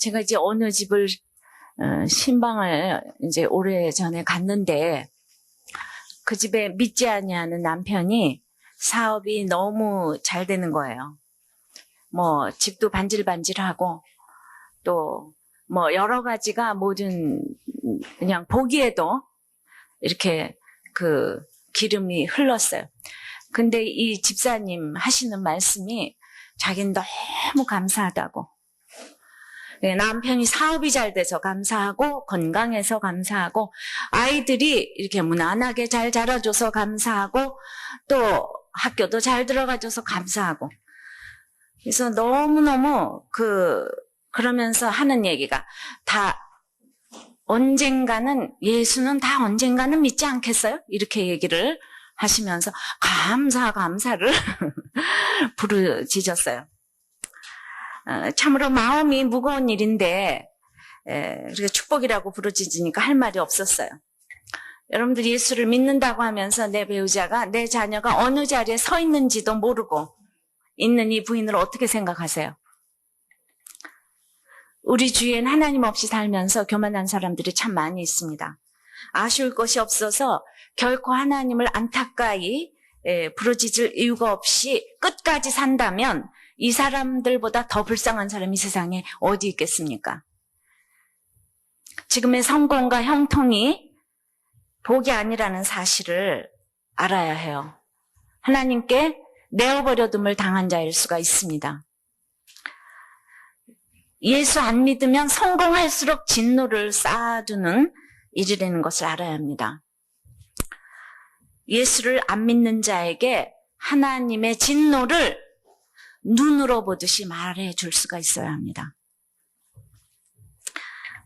제가 이제 어느 집을 신방을 이제 오래전에 갔는데 그 집에 믿지 아니하는 남편이 사업이 너무 잘 되는 거예요. 뭐 집도 반질반질하고 또 뭐 여러 가지가 모든 그냥 보기에도 이렇게 그 기름이 흘렀어요. 근데 이 집사님 하시는 말씀이 자기는 너무 감사하다고. 남편이 사업이 잘 돼서 감사하고 건강해서 감사하고 아이들이 이렇게 무난하게 잘 자라줘서 감사하고 또 학교도 잘 들어가줘서 감사하고 그래서 너무너무 그러면서 하는 얘기가 다 언젠가는 예수는 다 언젠가는 믿지 않겠어요? 이렇게 얘기를 하시면서 감사를 부르짖었어요. 참으로 마음이 무거운 일인데 우리가 축복이라고 부르짖으니까 할 말이 없었어요. 여러분들 예수를 믿는다고 하면서 내 배우자가 내 자녀가 어느 자리에 서 있는지도 모르고 있는 이 부인을 어떻게 생각하세요? 우리 주위엔 하나님 없이 살면서 교만한 사람들이 참 많이 있습니다. 아쉬울 것이 없어서 결코 하나님을 안타까이 부르짖을 이유가 없이 끝까지 산다면 이 사람들보다 더 불쌍한 사람이 이 세상에 어디 있겠습니까? 지금의 성공과 형통이 복이 아니라는 사실을 알아야 해요. 하나님께 내어버려둠을 당한 자일 수가 있습니다. 예수 안 믿으면 성공할수록 진노를 쌓아두는 일이라는 것을 알아야 합니다. 예수를 안 믿는 자에게 하나님의 진노를 눈으로 보듯이 말해 줄 수가 있어야 합니다.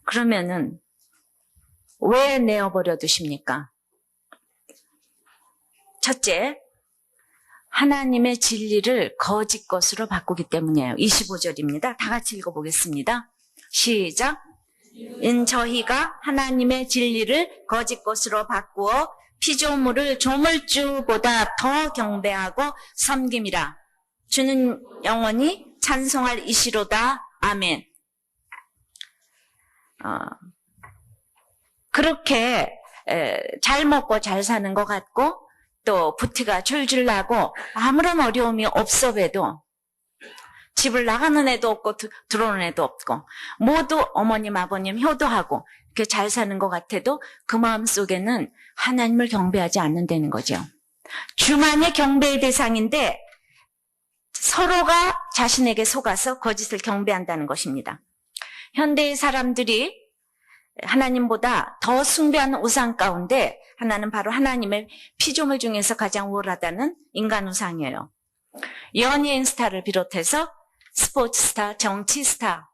그러면은 왜 내어버려 두십니까? 첫째, 하나님의 진리를 거짓 것으로 바꾸기 때문이에요. 25절입니다. 다 같이 읽어보겠습니다. 시작. 저희가 하나님의 진리를 거짓 것으로 바꾸어 피조물을 조물주보다 더 경배하고 섬김이라. 주는 영원히 찬송할 이시로다. 아멘. 그렇게 잘 먹고 잘 사는 것 같고 또 부티가 줄줄 나고 아무런 어려움이 없어 봬도 집을 나가는 애도 없고 들어오는 애도 없고 모두 어머님 아버님 효도하고 이렇게 잘 사는 것 같아도 그 마음속에는 하나님을 경배하지 않는다는 거죠. 주만이 경배의 대상인데 서로가 자신에게 속아서 거짓을 경배한다는 것입니다. 현대의 사람들이 하나님보다 더 숭배하는 우상 가운데 하나는 바로 하나님의 피조물 중에서 가장 우월하다는 인간 우상이에요. 연예인 스타를 비롯해서 스포츠 스타, 정치 스타,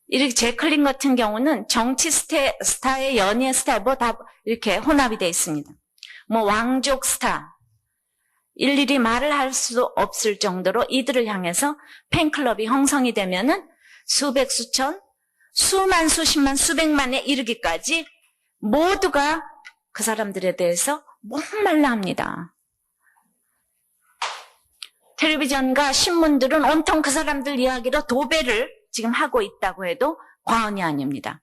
이렇게 제클린 같은 경우는 정치 스타의 연예 스타 다 이렇게 혼합이 되어 있습니다. 왕족 스타, 일일이 말을 할 수 없을 정도로 이들을 향해서 팬클럽이 형성이 되면은 수백, 수천, 수만, 수십만, 수백만에 이르기까지 모두가 그 사람들에 대해서 목말라 합니다. 텔레비전과 신문들은 온통 그 사람들 이야기로 도배를 지금 하고 있다고 해도 과언이 아닙니다.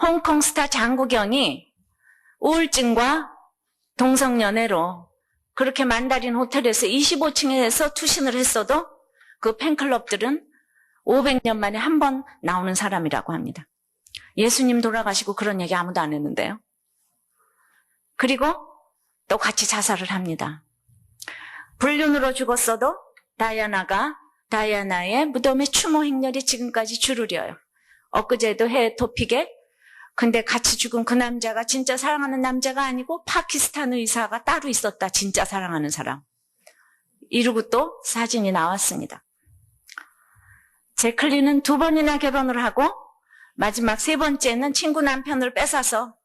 홍콩 스타 장국영이 우울증과 동성연애로 그렇게 만다린 호텔에서 25층에서 투신을 했어도 그 팬클럽들은 500년 만에 한 번 나오는 사람이라고 합니다. 예수님 돌아가시고 그런 얘기 아무도 안 했는데요. 그리고 또 같이 자살을 합니다. 불륜으로 죽었어도 다이아나의 무덤의 추모 행렬이 지금까지 주르려요. 엊그제도 해외 토픽에 근데 같이 죽은 그 남자가 진짜 사랑하는 남자가 아니고 파키스탄 의사가 따로 있었다. 진짜 사랑하는 사람. 이러고 또 사진이 나왔습니다. 제클린은 2번이나 결혼을 하고 마지막 3번째는 친구 남편을 뺏어서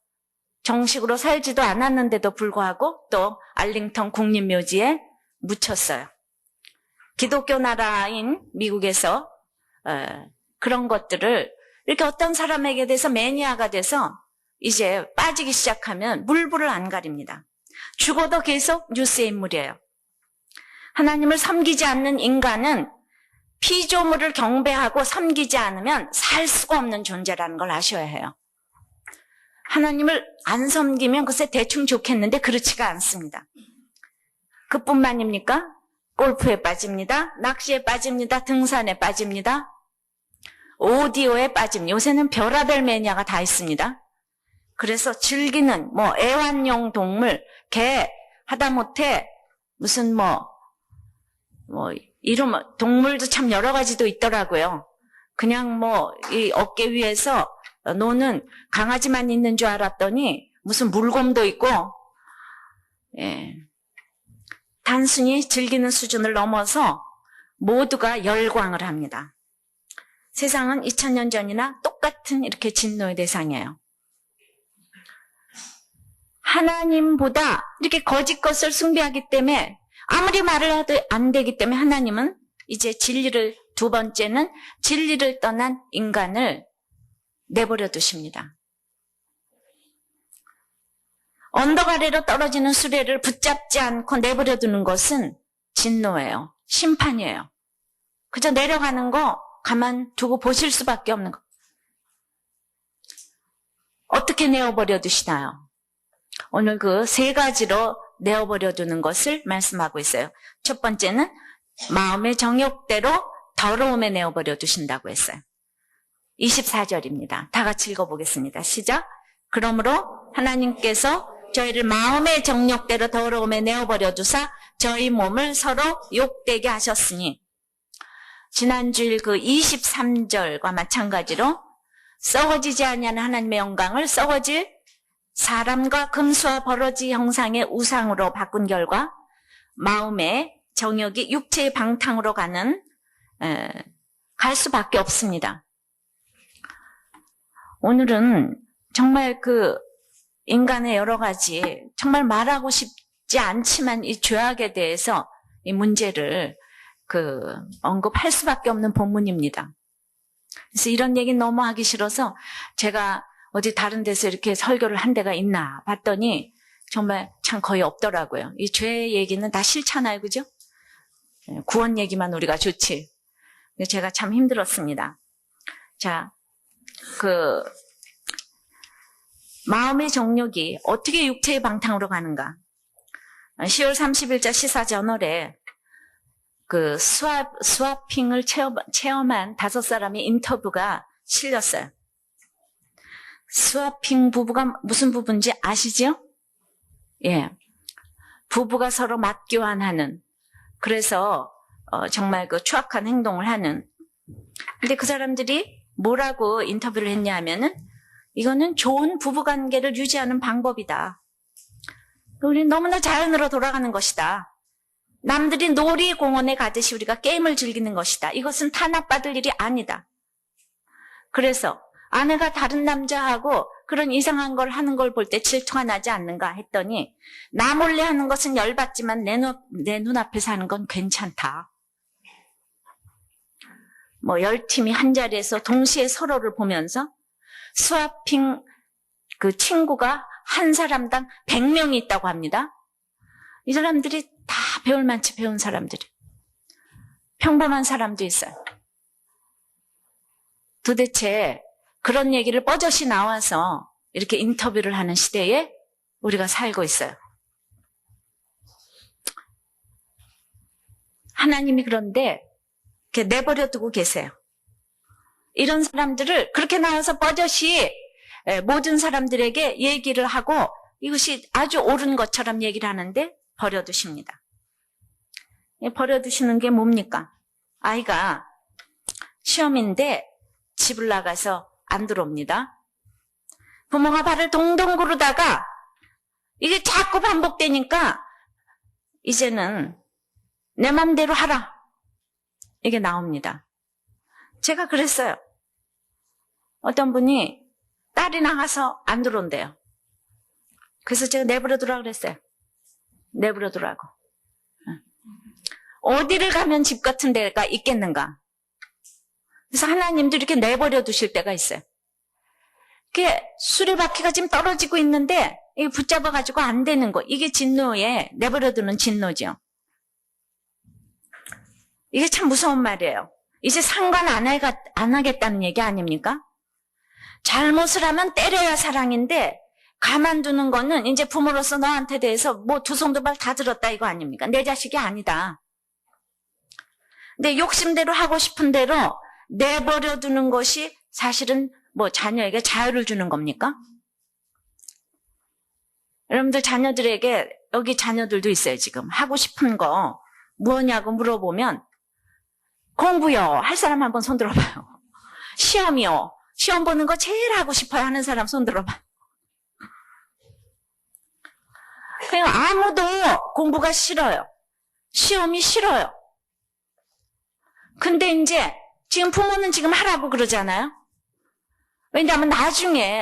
정식으로 살지도 않았는데도 불구하고 또 알링턴 국립묘지에 묻혔어요. 기독교 나라인 미국에서 그런 것들을 이렇게 어떤 사람에게 대해서 매니아가 돼서 이제 빠지기 시작하면 물불을 안 가립니다. 죽어도 계속 뉴스의 인물이에요. 하나님을 섬기지 않는 인간은 피조물을 경배하고 섬기지 않으면 살 수가 없는 존재라는 걸 아셔야 해요. 하나님을 안 섬기면 글쎄 대충 좋겠는데 그렇지가 않습니다. 그뿐만입니까? 골프에 빠집니다. 낚시에 빠집니다. 등산에 빠집니다. 오디오에 빠집니다. 요새는 별하별 매니아가 다 있습니다. 그래서 즐기는 애완용 동물, 개, 하다못해 무슨 이름 동물도 참 여러 가지도 있더라고요. 그냥 이 어깨 위에서 노는 강아지만 있는 줄 알았더니 무슨 물곰도 있고, 예. 단순히 즐기는 수준을 넘어서 모두가 열광을 합니다. 세상은 2000년 전이나 똑같은 이렇게 진노의 대상이에요. 하나님보다 이렇게 거짓 것을 숭배하기 때문에 아무리 말을 해도 안 되기 때문에 하나님은 이제 두 번째는 진리를 떠난 인간을 내버려 두십니다. 언덕 아래로 떨어지는 수레를 붙잡지 않고 내버려 두는 것은 진노예요. 심판이에요. 그저 내려가는 거 가만 두고 보실 수밖에 없는 거. 어떻게 내어버려 두시나요? 오늘 그 세 가지로 내어버려 두는 것을 말씀하고 있어요. 첫 번째는 마음의 정욕대로 더러움에 내어버려 두신다고 했어요. 24절입니다. 다 같이 읽어보겠습니다. 시작. 그러므로 하나님께서 저희를 마음의 정욕대로 더러움에 내어버려 두사 저희 몸을 서로 욕되게 하셨으니, 지난주일 그 23절과 마찬가지로 썩어지지 아니하는 하나님의 영광을 썩어질 사람과 금수와 버러지 형상의 우상으로 바꾼 결과 마음의 정욕이 육체의 방탕으로 갈 수밖에 없습니다. 오늘은 정말 인간의 여러 가지 정말 말하고 싶지 않지만 이 죄악에 대해서 이 문제를 언급할 수밖에 없는 본문입니다. 그래서 이런 얘기 너무 하기 싫어서 제가 어디 다른 데서 이렇게 설교를 한 데가 있나 봤더니 정말 참 거의 없더라고요. 이 죄 얘기는 다 싫잖아요, 그죠? 구원 얘기만 우리가 좋지. 제가 참 힘들었습니다. 자, 마음의 정욕이 어떻게 육체의 방탕으로 가는가? 10월 30일자 시사저널에 스와핑을 체험한 5사람의 인터뷰가 실렸어요. 스와핑 부부가 무슨 부부인지 아시죠? 예. 부부가 서로 맞교환하는, 그래서 정말 추악한 행동을 하는. 근데 그 사람들이 뭐라고 인터뷰를 했냐 하면은, 이거는 좋은 부부관계를 유지하는 방법이다. 우리는 너무나 자연으로 돌아가는 것이다. 남들이 놀이공원에 가듯이 우리가 게임을 즐기는 것이다. 이것은 탄압받을 일이 아니다. 그래서 아내가 다른 남자하고 그런 이상한 걸 하는 걸 볼 때 질투가 나지 않는가 했더니, 나 몰래 하는 것은 열받지만 내 눈앞에서 하는 건 괜찮다. 10팀이 한 자리에서 동시에 서로를 보면서 스와핑 친구가 한 사람당 100명이 있다고 합니다. 이 사람들이 다 배울 만치 배운 사람들이. 평범한 사람도 있어요. 도대체 그런 얘기를 뻐젓이 나와서 이렇게 인터뷰를 하는 시대에 우리가 살고 있어요. 하나님이 그런데 이렇게 내버려 두고 계세요. 이런 사람들을 그렇게 나와서 뻐젓이 모든 사람들에게 얘기를 하고 이것이 아주 옳은 것처럼 얘기를 하는데 버려두십니다. 버려두시는 게 뭡니까? 아이가 시험인데 집을 나가서 안 들어옵니다. 부모가 발을 동동 구르다가 이게 자꾸 반복되니까 이제는 내 맘대로 하라. 이게 나옵니다. 제가 그랬어요. 어떤 분이 딸이 나가서 안 들어온대요. 그래서 제가 내버려두라고 그랬어요. 내버려두라고. 어디를 가면 집 같은 데가 있겠는가. 그래서 하나님도 이렇게 내버려 두실 때가 있어요. 그게 수레바퀴가 지금 떨어지고 있는데 이게 붙잡아가지고 안 되는 거. 이게 진노에 내버려 두는 진노죠. 이게 참 무서운 말이에요. 이제 상관 안 하겠다는 얘기 아닙니까? 잘못을 하면 때려야 사랑인데 가만두는 거는 이제 부모로서 너한테 대해서 뭐 두 손 두 발 다 들었다 이거 아닙니까? 내 자식이 아니다. 근데 욕심대로 하고 싶은 대로 내버려 두는 것이 사실은 뭐 자녀에게 자유를 주는 겁니까? 여러분들 자녀들에게, 여기 자녀들도 있어요 지금. 하고 싶은 거 뭐냐고 물어보면 공부요 할 사람 한번 손 들어봐요. 시험이요, 시험 보는 거 제일 하고 싶어요 하는 사람 손 들어봐요. 그냥 아무도 공부가 싫어요. 시험이 싫어요. 근데 이제 지금 부모는 지금 하라고 그러잖아요. 왜냐하면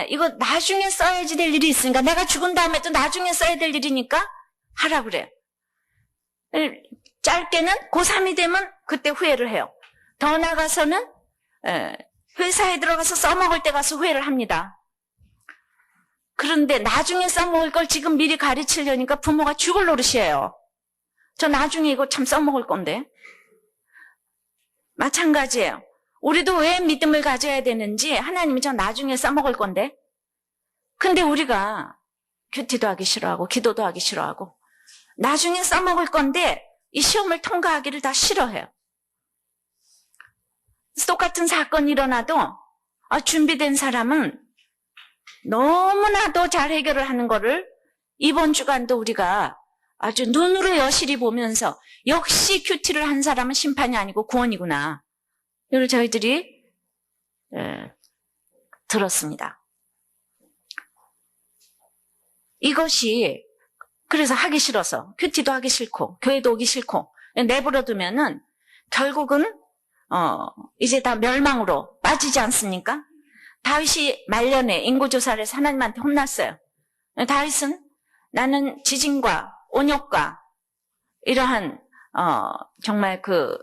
이거 나중에 써야지 될 일이 있으니까, 내가 죽은 다음에 또 나중에 써야 될 일이니까 하라 그래요. 짧게는 고3이 되면 그때 후회를 해요. 더 나가서는 회사에 들어가서 써먹을 때 가서 후회를 합니다. 그런데 나중에 써먹을 걸 지금 미리 가르치려니까 부모가 죽을 노릇이에요. 저 나중에 이거 참 써먹을 건데. 마찬가지예요. 우리도 왜 믿음을 가져야 되는지, 하나님이 저 나중에 써먹을 건데. 근데 우리가 큐티도 하기 싫어하고 기도도 하기 싫어하고 나중에 써먹을 건데 이 시험을 통과하기를 다 싫어해요. 똑같은 사건이 일어나도 준비된 사람은 너무나도 잘 해결을 하는 거를 이번 주간도 우리가 아주 눈으로 여실히 보면서, 역시 큐티를 한 사람은 심판이 아니고 구원이구나, 이걸 저희들이 들었습니다. 이것이 그래서 하기 싫어서 큐티도 하기 싫고 교회도 오기 싫고 내버려 두면은 결국은 이제 다 멸망으로 빠지지 않습니까? 다윗이 말년에 인구조사를 해서 하나님한테 혼났어요. 다윗은 나는 지진과 온역과 이러한 정말 그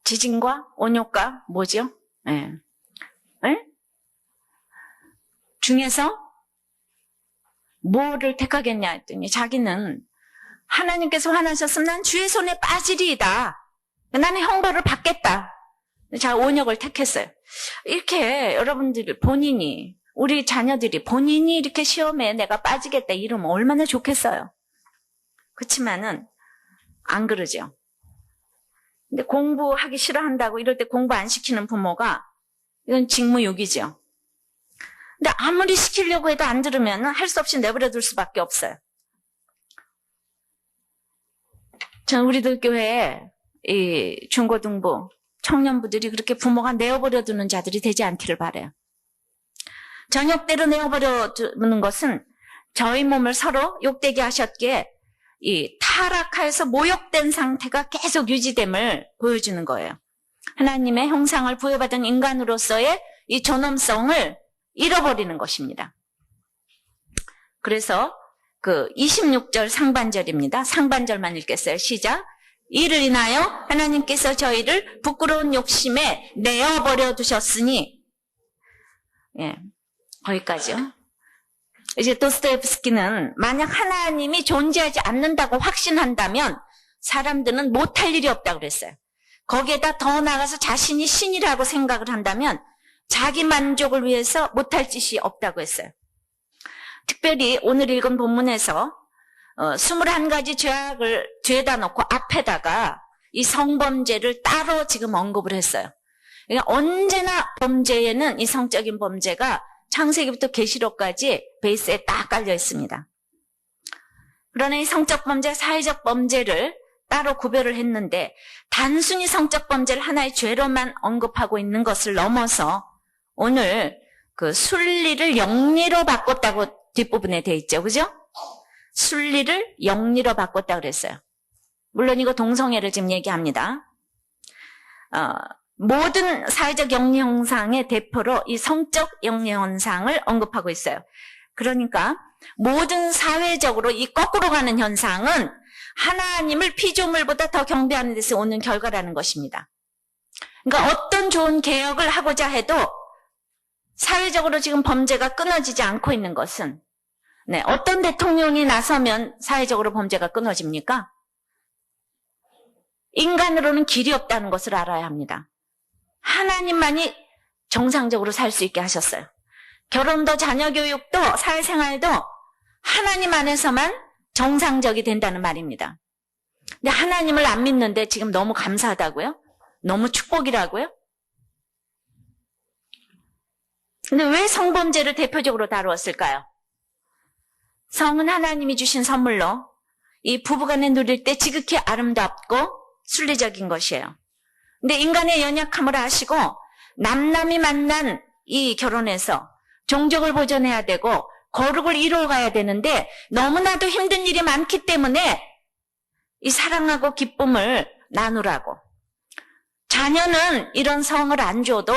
지진과 온역과 뭐죠? 예. 예? 중에서 뭐를 택하겠냐 했더니 자기는 하나님께서 화나셨으면 난 주의 손에 빠지리이다. 나는 형벌을 받겠다. 자, 온역을 택했어요. 이렇게 여러분들 본인이, 우리 자녀들이 본인이 이렇게 시험에 내가 빠지겠다 이러면 얼마나 좋겠어요. 그렇지만은 안 그러죠. 근데 공부하기 싫어한다고 이럴 때 공부 안 시키는 부모가, 이건 직무유기죠. 근데 아무리 시키려고 해도 안 들으면 할 수 없이 내버려 둘 수밖에 없어요. 전 우리들 교회에 이 중고등부 청년부들이 그렇게 부모가 내어버려 두는 자들이 되지 않기를 바라요. 저녁대로 내어버려 두는 것은 저희 몸을 서로 욕되게 하셨기에 이 타락하여서 모욕된 상태가 계속 유지됨을 보여주는 거예요. 하나님의 형상을 부여받은 인간으로서의 이 존엄성을 잃어버리는 것입니다. 그래서 그 26절 상반절입니다. 상반절만 읽겠어요. 시작. 이를 인하여 하나님께서 저희를 부끄러운 욕심에 내어버려 두셨으니, 예, 거기까지요. 이제 도스토옙스키는 만약 하나님이 존재하지 않는다고 확신한다면 사람들은 못할 일이 없다고 그랬어요. 거기에다 더 나아가서 자신이 신이라고 생각을 한다면 자기 만족을 위해서 못할 짓이 없다고 했어요. 특별히 오늘 읽은 본문에서 21가지 죄악을 뒤에다 놓고 앞에다가 이 성범죄를 따로 지금 언급을 했어요. 그러니까 언제나 범죄에는 이 성적인 범죄가 창세기부터 계시록까지 베이스에 딱 깔려 있습니다. 그러나 이 성적 범죄, 사회적 범죄를 따로 구별을 했는데 단순히 성적 범죄를 하나의 죄로만 언급하고 있는 것을 넘어서 오늘 그 순리를 영리로 바꿨다고 뒷부분에 돼 있죠. 그죠? 순리를 영리로 바꿨다고 그랬어요. 물론 이거 동성애를 지금 얘기합니다. 모든 사회적 영리 현상의 대표로 이 성적 영리 현상을 언급하고 있어요. 그러니까 모든 사회적으로 이 거꾸로 가는 현상은 하나님을 피조물보다 더 경배하는 데서 오는 결과라는 것입니다. 그러니까 어떤 좋은 개혁을 하고자 해도 사회적으로 지금 범죄가 끊어지지 않고 있는 것은, 네, 어떤 대통령이 나서면 사회적으로 범죄가 끊어집니까? 인간으로는 길이 없다는 것을 알아야 합니다. 하나님만이 정상적으로 살 수 있게 하셨어요. 결혼도 자녀 교육도 사회생활도 하나님 안에서만 정상적이 된다는 말입니다. 근데 하나님을 안 믿는데 지금 너무 감사하다고요? 너무 축복이라고요? 근데 왜 성범죄를 대표적으로 다루었을까요? 성은 하나님이 주신 선물로 이 부부간에 누릴 때 지극히 아름답고 순리적인 것이에요. 근데 인간의 연약함을 아시고 남남이 만난 이 결혼에서 종족을 보존해야 되고 거룩을 이루어가야 되는데 너무나도 힘든 일이 많기 때문에 이 사랑하고 기쁨을 나누라고. 자녀는 이런 성을 안 줘도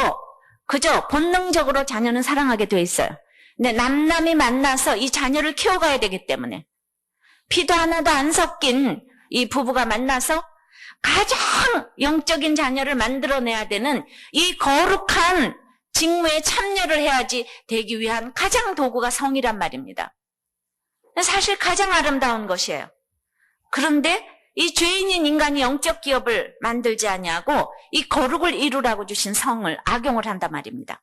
그저 본능적으로 자녀는 사랑하게 돼 있어요. 근데 남남이 만나서 이 자녀를 키워가야 되기 때문에 피도 하나도 안 섞인 이 부부가 만나서 가장 영적인 자녀를 만들어내야 되는 이 거룩한 직무에 참여를 해야지 되기 위한 가장 도구가 성이란 말입니다. 사실 가장 아름다운 것이에요. 그런데 이 죄인인 인간이 영적 기업을 만들지 아니하고 이 거룩을 이루라고 주신 성을 악용을 한단 말입니다.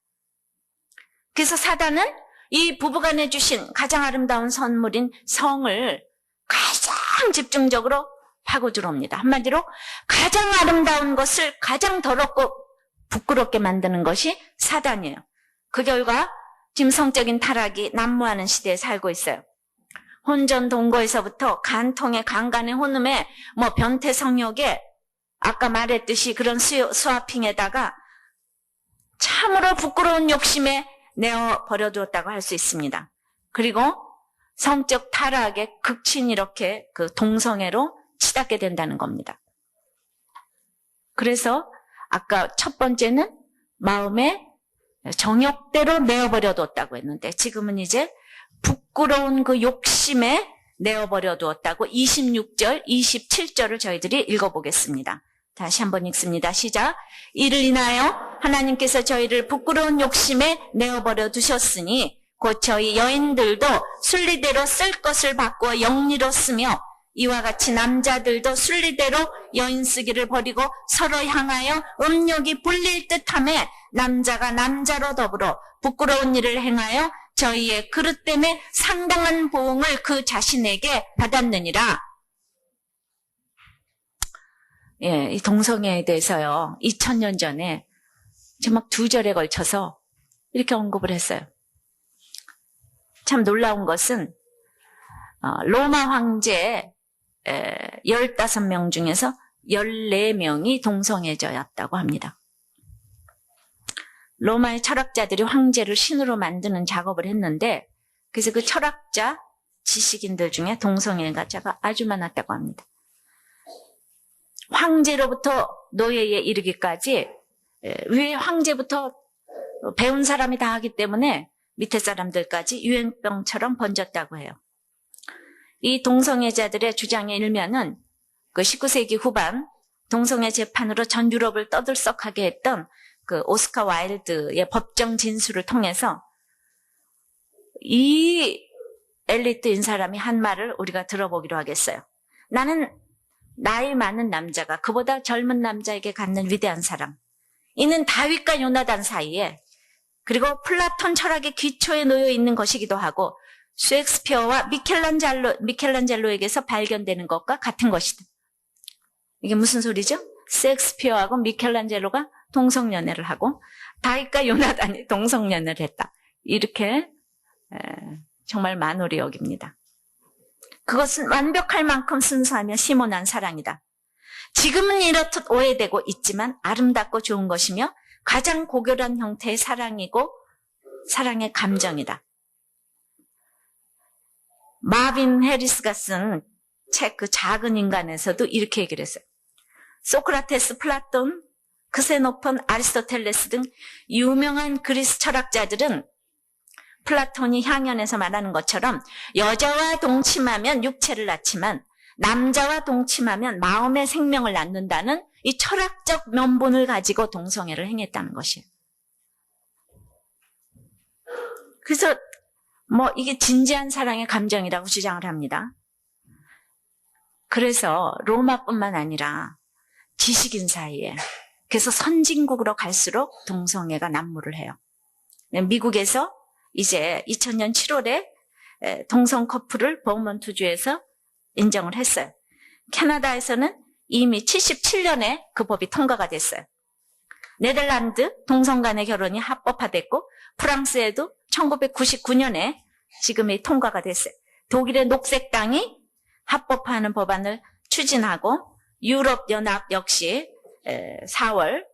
그래서 사단은 이 부부간에 주신 가장 아름다운 선물인 성을 가장 집중적으로 파고 들어옵니다. 한마디로 가장 아름다운 것을 가장 더럽고 부끄럽게 만드는 것이 사단이에요. 그 결과 지금 성적인 타락이 난무하는 시대에 살고 있어요. 혼전 동거에서부터 간통에 강간의 혼음에 변태 성욕에 아까 말했듯이 그런 스와핑에다가 참으로 부끄러운 욕심에 내어 버려두었다고 할 수 있습니다. 그리고 성적 타락의 극친 이렇게 그 동성애로 치닫게 된다는 겁니다. 그래서 아까 첫 번째는 마음에 정욕대로 내어버려 두었다고 했는데 지금은 이제 부끄러운 그 욕심에 내어버려 두었다고 26절, 27절을 저희들이 읽어보겠습니다. 다시 한번 읽습니다. 시작. 이를 인하여 하나님께서 저희를 부끄러운 욕심에 내어버려 두셨으니 곧 저희 여인들도 순리대로 쓸 것을 바꾸어 영리로 쓰며 이와 같이 남자들도 순리대로 여인 쓰기를 버리고 서로 향하여 음욕이 불릴 듯하며 남자가 남자로 더불어 부끄러운 일을 행하여 저희의 그릇됨에 상당한 보응을 그 자신에게 받았느니라. 예, 이 동성애에 대해서요, 2000년 전에 제가 막 2절에 걸쳐서 이렇게 언급을 했어요. 참 놀라운 것은 로마 황제 15명 중에서 14명이 동성애자였다고 합니다. 로마의 철학자들이 황제를 신으로 만드는 작업을 했는데 그래서 그 철학자 지식인들 중에 동성애자가 아주 많았다고 합니다. 황제로부터 노예에 이르기까지 위에 황제부터 배운 사람이 다 하기 때문에 밑에 사람들까지 유행병처럼 번졌다고 해요. 이 동성애자들의 주장에 일면은 그 19세기 후반 동성애 재판으로 전 유럽을 떠들썩하게 했던 그 오스카 와일드의 법정 진술을 통해서 이 엘리트인 사람이 한 말을 우리가 들어보기로 하겠어요. 나는 나이 많은 남자가 그보다 젊은 남자에게 갖는 위대한 사랑. 이는 다윗과 요나단 사이에 그리고 플라톤 철학의 기초에 놓여 있는 것이기도 하고 셰익스피어와 미켈란젤로에게서 발견되는 것과 같은 것이다. 이게 무슨 소리죠? 셰익스피어하고 미켈란젤로가 동성연애를 하고 다윗과 요나단이 동성연애를 했다. 이렇게 정말 만홀히 여깁니다. 그것은 완벽할 만큼 순수하며 심오한 사랑이다. 지금은 이렇듯 오해되고 있지만 아름답고 좋은 것이며 가장 고결한 형태의 사랑이고 사랑의 감정이다. 마빈 해리스가 쓴 책 그 작은 인간에서도 이렇게 얘기를 했어요. 소크라테스, 플라톤, 크세노폰, 아리스토텔레스 등 유명한 그리스 철학자들은 플라톤이 향연에서 말하는 것처럼 여자와 동침하면 육체를 낳지만 남자와 동침하면 마음의 생명을 낳는다는 이 철학적 면본을 가지고 동성애를 행했다는 것이에요. 그래서 이게 진지한 사랑의 감정이라고 주장을 합니다. 그래서 로마뿐만 아니라 지식인 사이에. 그래서 선진국으로 갈수록 동성애가 난무를 해요. 미국에서 이제 2000년 7월에 동성 커플을 버몬트주에서 인정을 했어요. 캐나다에서는 이미 77년에 그 법이 통과가 됐어요. 네덜란드 동성 간의 결혼이 합법화됐고 프랑스에도 1999년에 지금이 통과가 됐어요. 독일의 녹색당이 합법화하는 법안을 추진하고 유럽연합 역시 4월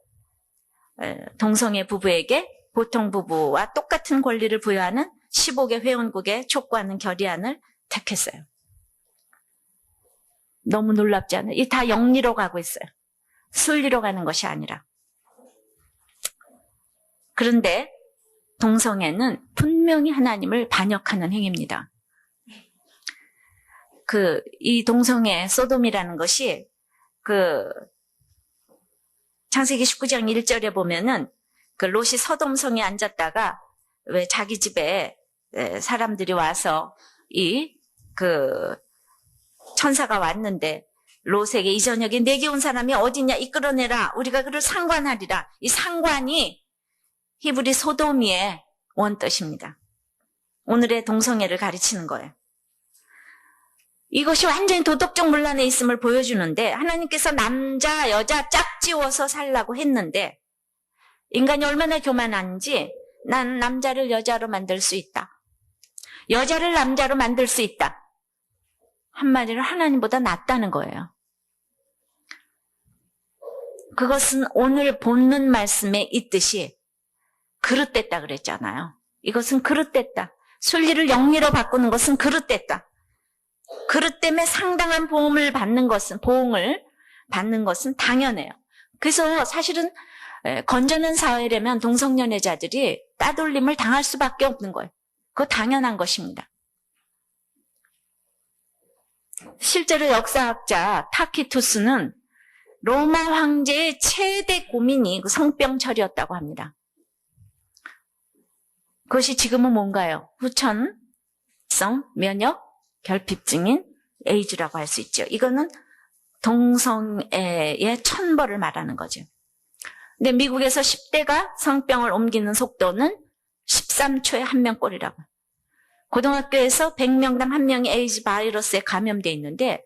동성애 부부에게 보통부부와 똑같은 권리를 부여하는 15개 회원국에 촉구하는 결의안을 택했어요. 너무 놀랍지 않아요? 이 다 영리로 가고 있어요. 순리로 가는 것이 아니라. 그런데 동성애는 분명히 하나님을 반역하는 행위입니다. 이 동성애 소돔이라는 것이 창세기 19장 1절에 보면은 롯이 소돔성에 앉았다가 왜 자기 집에 사람들이 와서 천사가 왔는데 롯에게 이 저녁에 내게 온 사람이 어디냐 이끌어내라 우리가 그를 상관하리라. 이 상관이 히브리 소돔이의 원뜻입니다. 오늘의 동성애를 가르치는 거예요. 이것이 완전히 도덕적 문란에 있음을 보여주는데 하나님께서 남자 여자 짝지워서 살라고 했는데 인간이 얼마나 교만한지 난 남자를 여자로 만들 수 있다. 여자를 남자로 만들 수 있다. 한마디로 하나님보다 낫다는 거예요. 그것은 오늘 본문 말씀에 있듯이 그릇됐다 그랬잖아요. 이것은 그릇됐다. 순리를 영리로 바꾸는 것은 그릇됐다. 그릇 때문에 상당한 보응을 받는 것은 당연해요. 그래서 사실은 건전한 사회라면 동성연애자들이 따돌림을 당할 수밖에 없는 거예요. 그거 당연한 것입니다. 실제로 역사학자 타키투스는 로마 황제의 최대 고민이 성병 처리였다고 합니다. 그것이 지금은 뭔가요? 후천성 면역 결핍증인 에이즈라고 할 수 있죠. 이거는 동성애의 천벌을 말하는 거죠. 근데 미국에서 10대가 성병을 옮기는 속도는 13초에 1명꼴이라고. 고등학교에서 100명당 1명이 에이즈 바이러스에 감염돼 있는데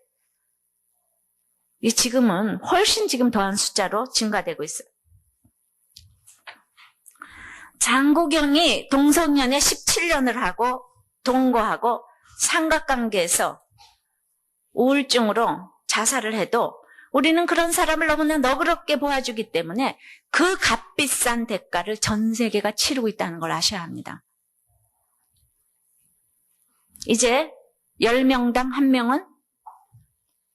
지금은 훨씬 지금 더한 숫자로 증가되고 있어요. 장국영이 동성연애 17년을 하고 동거하고 삼각관계에서 우울증으로 자살을 해도 우리는 그런 사람을 너무나 너그럽게 보아주기 때문에 그 값비싼 대가를 전 세계가 치르고 있다는 걸 아셔야 합니다. 이제 10명당 1명은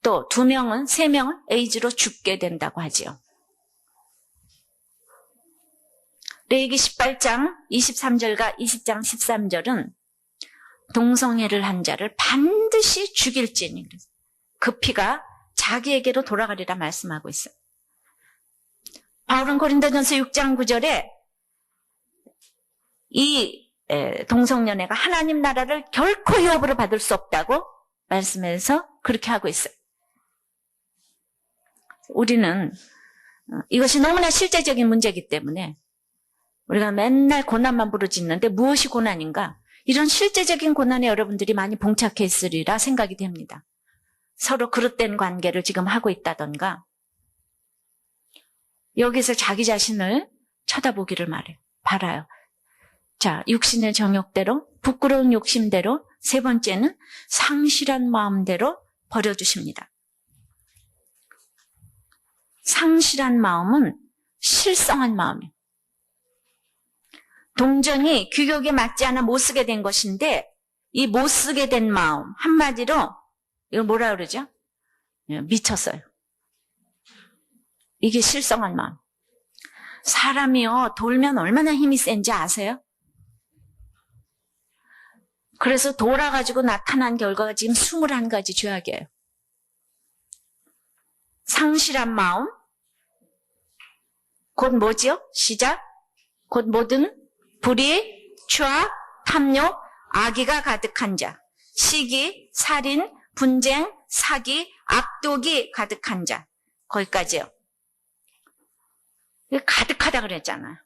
또 2명은 3명은 에이즈로 죽게 된다고 하지요. 레위기 18장 23절과 20장 13절은 동성애를 한 자를 반드시 죽일지니 그 피가 자기에게로 돌아가리라 말씀하고 있어요. 바울은 고린도전서 6장 9절에 이 동성연애가 하나님 나라를 결코 유업으로 받을 수 없다고 말씀해서 그렇게 하고 있어요. 우리는 이것이 너무나 실제적인 문제이기 때문에 우리가 맨날 고난만 부르짖는데 무엇이 고난인가? 이런 실제적인 고난에 여러분들이 많이 봉착해 있으리라 생각이 됩니다. 서로 그릇된 관계를 지금 하고 있다던가 여기서 자기 자신을 쳐다보기를 바라요. 자, 육신의 정욕대로, 부끄러운 욕심대로, 세 번째는 상실한 마음대로 버려주십니다. 상실한 마음은 실성한 마음이에요. 동정이 규격에 맞지 않아 못 쓰게 된 것인데 이 못 쓰게 된 마음 한마디로 이걸 뭐라 그러죠? 미쳤어요. 이게 실성한 마음. 사람이요 돌면 얼마나 힘이 센지 아세요? 그래서 돌아가지고 나타난 결과가 지금 21가지 죄악이에요. 상실한 마음 곧 뭐지요? 시작 곧 모든 불의, 추악, 탐욕, 악의가 가득한 자, 시기, 살인, 분쟁, 사기, 악독이 가득한 자. 거기까지요. 가득하다 그랬잖아요.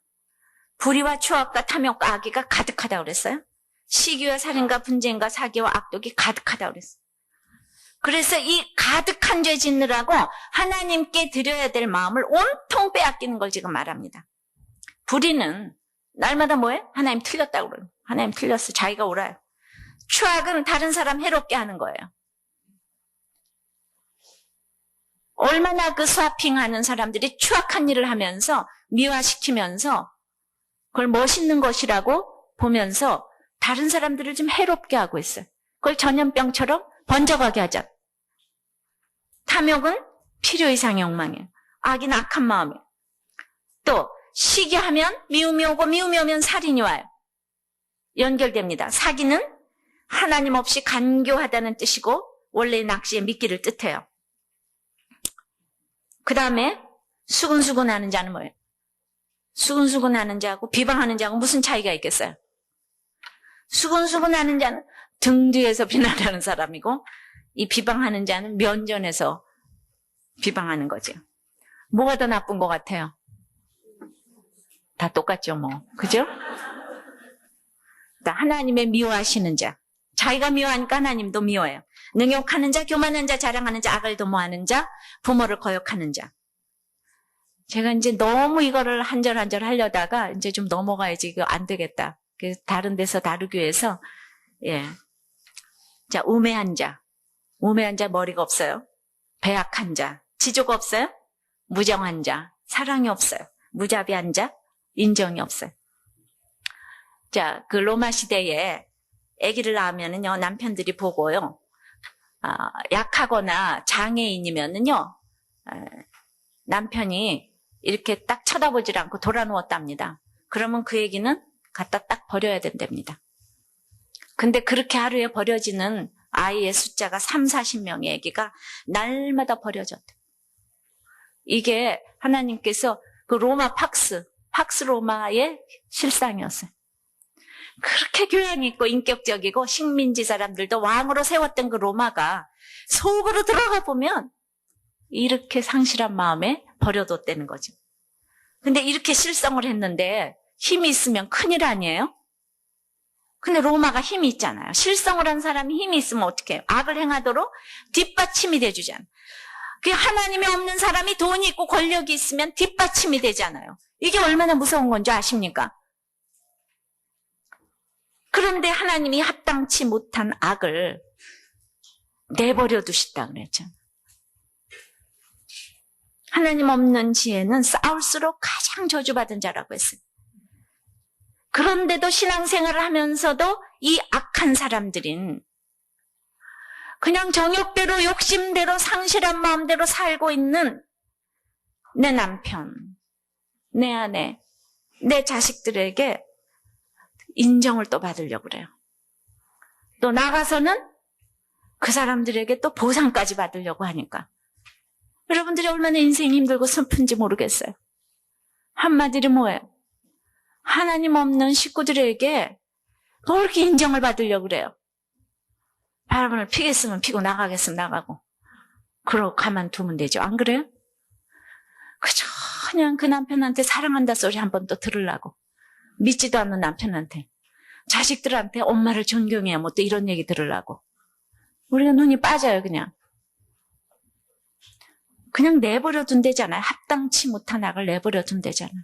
불의와 추악과 탐욕과 악의가 가득하다 그랬어요. 시기와 살인과 분쟁과 사기와 악독이 가득하다 그랬어요. 그래서 이 가득한 죄 짓느라고 하나님께 드려야 될 마음을 온통 빼앗기는 걸 지금 말합니다. 불의는 날마다 뭐해? 하나님 틀렸다고 그래요. 하나님 틀렸어. 자기가 옳아요. 추악은 다른 사람 해롭게 하는 거예요. 얼마나 그 스와핑하는 사람들이 추악한 일을 하면서 미화시키면서 그걸 멋있는 것이라고 보면서 다른 사람들을 좀 해롭게 하고 있어요. 그걸 전염병처럼 번져가게 하자. 탐욕은 필요 이상의 욕망이에요. 악인 악한 마음이에요. 또 시기하면 미움이 오고 미움이 오면 살인이 와요. 연결됩니다. 사기는 하나님 없이 간교하다는 뜻이고 원래 낚시의 미끼를 뜻해요. 그 다음에 수근수근하는 자는 뭐예요? 수근수근하는 자하고 비방하는 자하고 무슨 차이가 있겠어요? 수근수근하는 자는 등 뒤에서 비난하는 사람이고 이 비방하는 자는 면전에서 비방하는 거죠. 뭐가 더 나쁜 것 같아요? 다 똑같죠 뭐. 그죠? 하나님의 미워하시는 자. 자기가 미워하니까 하나님도 미워해요. 능욕하는 자, 교만한 자, 자랑하는 자, 악을 도모하는 자, 부모를 거역하는 자. 제가 이제 너무 이거를 한 절 한 절 하려다가 이제 좀 넘어가야지 이거 안 되겠다. 그래서 다른 데서 다루기 위해서 자, 우매한 자. 우매한 자 머리가 없어요. 배악한 자. 지조가 없어요. 무정한 자. 사랑이 없어요. 무자비한 자. 인정이 없어요. 자, 그 로마 시대에 아기를 낳으면은요, 남편들이 보고요, 약하거나 장애인이면은요, 남편이 이렇게 딱 쳐다보질 않고 돌아누웠답니다. 그러면 그 아기는 갖다 딱 버려야 된답니다. 근데 그렇게 하루에 버려지는 아이의 숫자가 30-40명의 아기가 날마다 버려졌대. 이게 하나님께서 그 로마 팍스 로마의 실상이었어요. 그렇게 교양이 있고 인격적이고 식민지 사람들도 왕으로 세웠던 그 로마가 속으로 들어가 보면 이렇게 상실한 마음에 버려뒀다는 거죠. 근데 이렇게 실성을 했는데 힘이 있으면 큰일 아니에요? 근데 로마가 힘이 있잖아요. 실성을 한 사람이 힘이 있으면 어떻게 해요? 악을 행하도록 뒷받침이 돼주잖아요. 그 하나님이 없는 사람이 돈이 있고 권력이 있으면 뒷받침이 되잖아요. 이게 얼마나 무서운 건지 아십니까? 그런데 하나님이 합당치 못한 악을 내버려 두시다 그랬죠. 하나님 없는 지혜는 싸울수록 가장 저주받은 자라고 했어요. 그런데도 신앙생활을 하면서도 이 악한 사람들인 그냥 정욕대로 욕심대로 상실한 마음대로 살고 있는 내 남편, 내 아내, 내 자식들에게 인정을 또 받으려고 그래요. 또 나가서는 그 사람들에게 또 보상까지 받으려고 하니까. 여러분들이 얼마나 인생이 힘들고 슬픈지 모르겠어요. 한마디로 뭐예요? 하나님 없는 식구들에게 뭐 이렇게 인정을 받으려고 그래요. 바람을 피겠으면 피고 나가겠으면 나가고 그러고 가만두면 되죠. 안 그래요? 그저 그냥 그 남편한테 사랑한다 소리 한 번 또 들으려고. 믿지도 않는 남편한테, 자식들한테 엄마를 존경해야 뭐 또 이런 얘기 들으려고. 우리가 눈이 빠져요. 그냥 내버려 둔대잖아요. 합당치 못한 악을 내버려 둔대잖아요.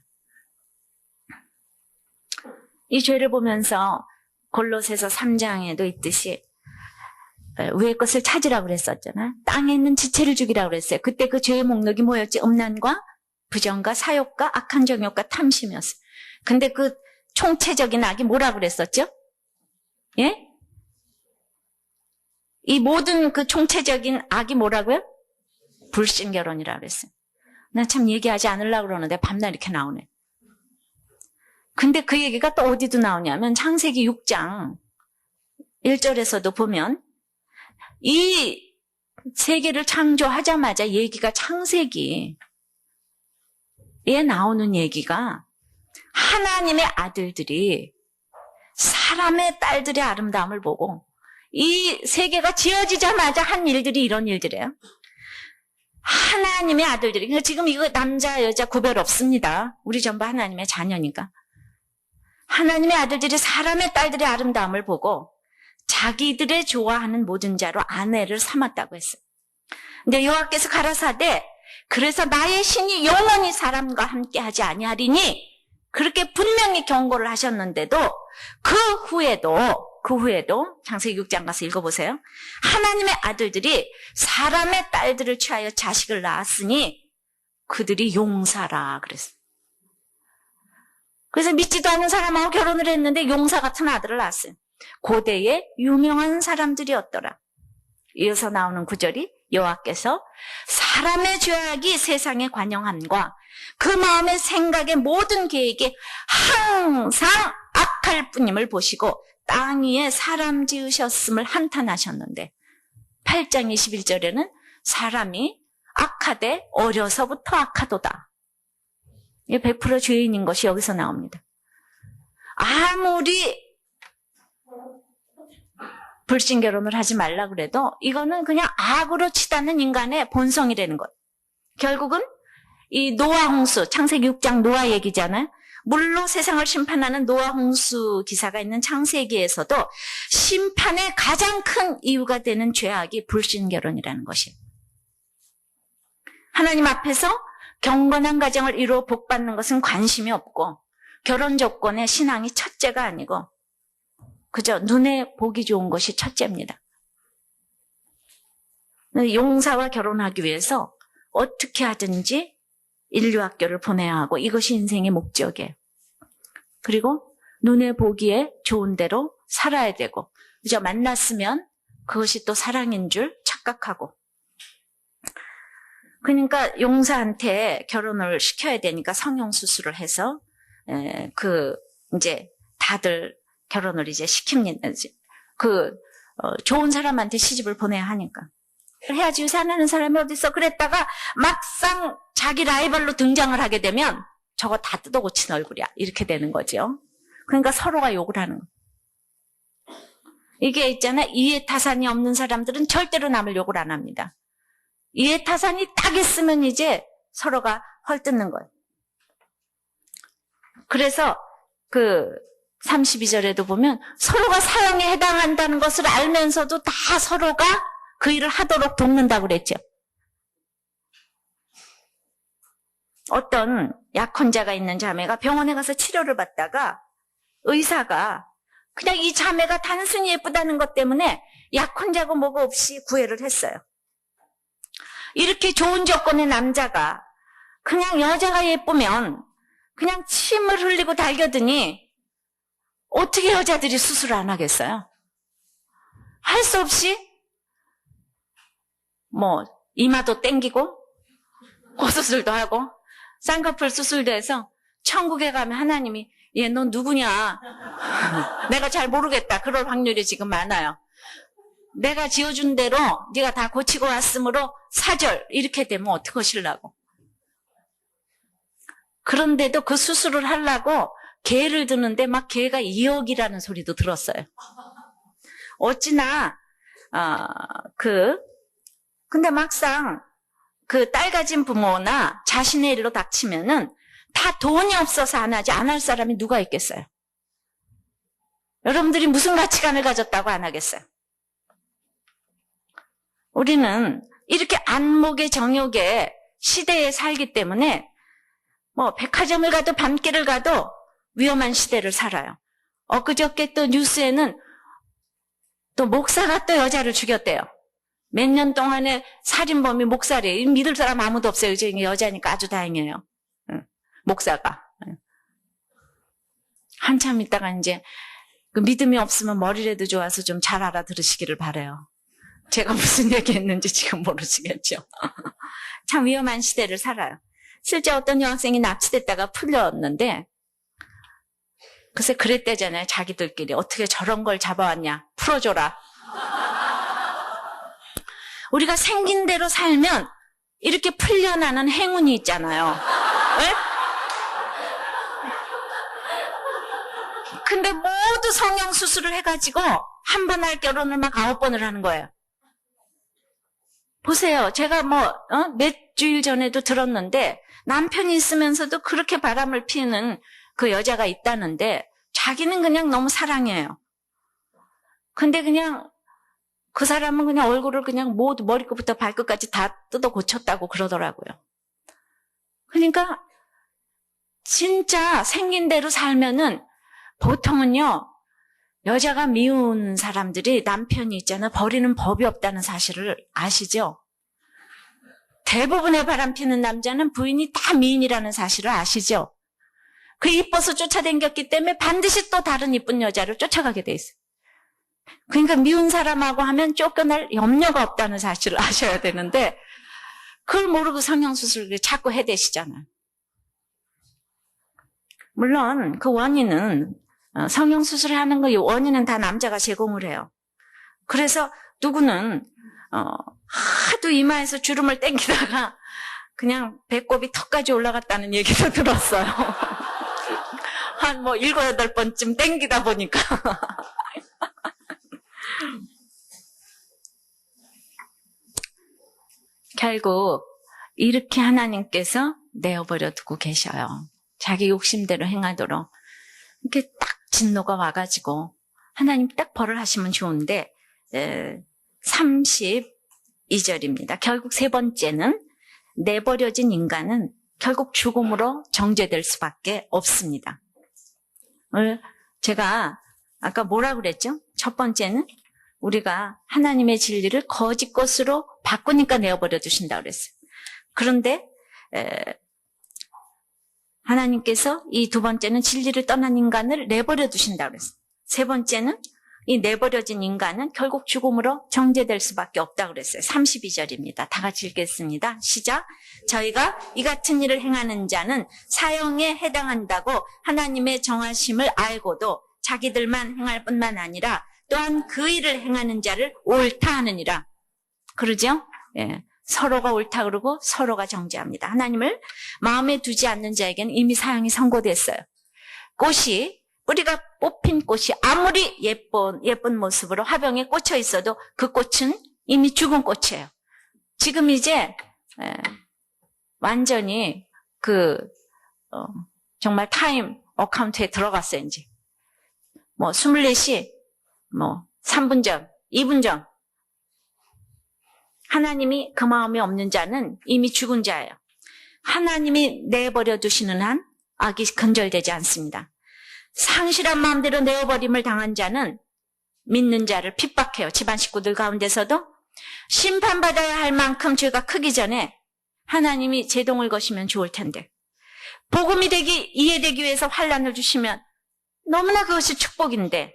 이 죄를 보면서 골로새서 3장에도 있듯이 위의 것을 찾으라고 그랬었잖아요. 땅에 있는 지체를 죽이라고 그랬어요. 그때 그 죄의 목록이 뭐였지? 음란과 부정과 사욕과 악한 정욕과 탐심이었어요. 근데 그 총체적인 악이 뭐라고 그랬었죠? 예? 이 모든 그 총체적인 악이 뭐라고요? 불신결혼이라고 그랬어요. 나 참 얘기하지 않으려고 그러는데 밤낮 이렇게 나오네. 근데 그 얘기가 또 어디도 나오냐면 창세기 6장 1절에서도 보면 이 세계를 창조하자마자 얘기가 창세기에 나오는 얘기가 하나님의 아들들이 사람의 딸들의 아름다움을 보고 이 세계가 지어지자마자 한 일들이 이런 일들이에요. 하나님의 아들들이, 그러니까 지금 이거 남자 여자 구별 없습니다. 우리 전부 하나님의 자녀니까. 하나님의 아들들이 사람의 딸들의 아름다움을 보고 자기들의 좋아하는 모든 자로 아내를 삼았다고 했어요. 근데 여호와께서 가라사대 그래서 나의 신이 영원히 사람과 함께 하지 아니하리니 그렇게 분명히 경고를 하셨는데도 그 후에도 창세기 6장 가서 읽어보세요. 하나님의 아들들이 사람의 딸들을 취하여 자식을 낳았으니 그들이 용사라 그랬어요. 그래서 믿지도 않는 사람하고 결혼을 했는데 용사 같은 아들을 낳았어요. 고대의 유명한 사람들이었더라. 이어서 나오는 구절이 여호와께서 사람의 죄악이 세상에 관영함과 그 마음의 생각의 모든 계획이 항상 악할 뿐임을 보시고 땅 위에 사람 지으셨음을 한탄하셨는데 8장 21절에는 사람이 악하되 어려서부터 악하도다. 이게 100% 죄인인 것이 여기서 나옵니다. 아무리 불신결혼을 하지 말라 그래도 이거는 그냥 악으로 치닫는 인간의 본성이라는 것. 결국은 이 노아 홍수, 창세기 6장 노아 얘기잖아요. 물로 세상을 심판하는 노아 홍수 기사가 있는 창세기에서도 심판의 가장 큰 이유가 되는 죄악이 불신결혼이라는 것이에요. 하나님 앞에서 경건한 가정을 이루어 복받는 것은 관심이 없고 결혼 조건의 신앙이 첫째가 아니고 그저 눈에 보기 좋은 것이 첫째입니다. 용사와 결혼하기 위해서 어떻게 하든지 인류학교를 보내야 하고 이것이 인생의 목적이에요. 그리고 눈에 보기에 좋은 대로 살아야 되고 그저 만났으면 그것이 또 사랑인 줄 착각하고 그러니까 용사한테 결혼을 시켜야 되니까 성형수술을 해서 이제 다들 결혼을 이제 시킵니다. 좋은 사람한테 시집을 보내야 하니까. 해야지 유산하는 사람이 어딨어. 그랬다가 막상 자기 라이벌로 등장을 하게 되면 저거 다 뜯어고친 얼굴이야. 이렇게 되는 거죠. 그러니까 서로가 욕을 하는 거예요. 이게 있잖아. 이해타산이 없는 사람들은 절대로 남을 욕을 안 합니다. 이해타산이 딱 있으면 이제 서로가 헐뜯는 거예요. 그래서 32절에도 보면 서로가 사형에 해당한다는 것을 알면서도 다 서로가 그 일을 하도록 돕는다고 그랬죠. 어떤 약혼자가 있는 자매가 병원에 가서 치료를 받다가 의사가 그냥 이 자매가 단순히 예쁘다는 것 때문에 약혼자고 뭐고 없이 구애를 했어요. 이렇게 좋은 조건의 남자가 그냥 여자가 예쁘면 그냥 침을 흘리고 달겨드니 어떻게 여자들이 수술을 안 하겠어요? 할 수 없이 이마도 땡기고 고수술도 하고 쌍꺼풀 수술도 해서 천국에 가면 하나님이 얘 너 누구냐? 내가 잘 모르겠다. 그럴 확률이 지금 많아요. 내가 지어준 대로 네가 다 고치고 왔으므로 사절 이렇게 되면 어떡하시려고. 그런데도 그 수술을 하려고 개를 드는데 막 개가 2억이라는 소리도 들었어요. 어찌나 근데 막상 그 딸 가진 부모나 자신의 일로 닥치면은 다 돈이 없어서 안 하지 안 할 사람이 누가 있겠어요? 여러분들이 무슨 가치관을 가졌다고 안 하겠어요? 우리는 이렇게 안목의 정욕의 시대에 살기 때문에 백화점을 가도 밤길을 가도 위험한 시대를 살아요. 엊그저께 또 뉴스에는 또 목사가 또 여자를 죽였대요. 몇 년 동안에 살인범이 목사래요. 믿을 사람 아무도 없어요. 이제 여자니까 아주 다행이에요. 목사가. 한참 있다가 이제 그 믿음이 없으면 머리라도 좋아서 좀 잘 알아들으시기를 바라요. 제가 무슨 얘기 했는지 지금 모르시겠죠. 참 위험한 시대를 살아요. 실제 어떤 여학생이 납치됐다가 풀렸는데 글쎄 그랬대잖아요. 자기들끼리 어떻게 저런 걸 잡아왔냐. 풀어줘라. 우리가 생긴 대로 살면 이렇게 풀려나는 행운이 있잖아요. 네? 근데 모두 성형수술을 해가지고 한 번 할 결혼을 막 9번을 하는 거예요. 보세요. 제가 몇 주일 전에도 들었는데 남편이 있으면서도 그렇게 바람을 피우는 그 여자가 있다는데 자기는 그냥 너무 사랑해요. 근데 그냥 그 사람은 그냥 얼굴을 그냥 모두 머리끝부터 발끝까지 다 뜯어 고쳤다고 그러더라고요. 그러니까 진짜 생긴 대로 살면은 보통은요, 여자가 미운 사람들이 남편이 있잖아, 버리는 법이 없다는 사실을 아시죠? 대부분의 바람피는 남자는 부인이 다 미인이라는 사실을 아시죠? 그 이뻐서 쫓아다녔기 때문에 반드시 또 다른 이쁜 여자를 쫓아가게 돼 있어요. 그러니까 미운 사람하고 하면 쫓겨날 염려가 없다는 사실을 아셔야 되는데 그걸 모르고 성형수술을 자꾸 해대시잖아요. 물론 그 원인은 성형수술을 하는 거 원인은 다 남자가 제공을 해요. 그래서 누구는 하도 이마에서 주름을 땡기다가 그냥 배꼽이 턱까지 올라갔다는 얘기도 들었어요. 한 7, 8번쯤 땡기다 보니까. 결국 이렇게 하나님께서 내어버려 두고 계셔요. 자기 욕심대로 행하도록. 이렇게 딱 진노가 와가지고 하나님 딱 벌을 하시면 좋은데 32절입니다. 결국 세 번째는 내버려진 인간은 결국 죽음으로 정죄될 수밖에 없습니다. 제가 아까 뭐라 그랬죠? 첫 번째는 우리가 하나님의 진리를 거짓 것으로 바꾸니까 내어버려 두신다고 그랬어요. 그런데 하나님께서 이 두 번째는 진리를 떠난 인간을 내버려 두신다고 그랬어요. 세 번째는 이 내버려진 인간은 결국 죽음으로 정죄될 수밖에 없다고 그랬어요. 32절입니다. 다 같이 읽겠습니다. 시작. 저희가 이 같은 일을 행하는 자는 사형에 해당한다고 하나님의 정하심을 알고도 자기들만 행할 뿐만 아니라 또한 그 일을 행하는 자를 옳다 하느니라. 그러죠? 예. 서로가 옳다 그러고 서로가 정죄합니다. 하나님을 마음에 두지 않는 자에게는 이미 사형이 선고됐어요. 꽃이, 뿌리가 뽑힌 꽃이 아무리 예쁜 모습으로 화병에 꽂혀 있어도 그 꽃은 이미 죽은 꽃이에요. 지금 이제 완전히 정말 타임 어카운트에 들어갔어요. 이제 24시 3분 전, 2분 전 하나님이 그 마음이 없는 자는 이미 죽은 자예요. 하나님이 내버려 두시는 한 악이 근절되지 않습니다. 상실한 마음대로 내어버림을 당한 자는 믿는 자를 핍박해요. 집안 식구들 가운데서도 심판받아야 할 만큼 죄가 크기 전에 하나님이 제동을 거시면 좋을 텐데 복음이 이해되기 위해서 환난을 주시면 너무나 그것이 축복인데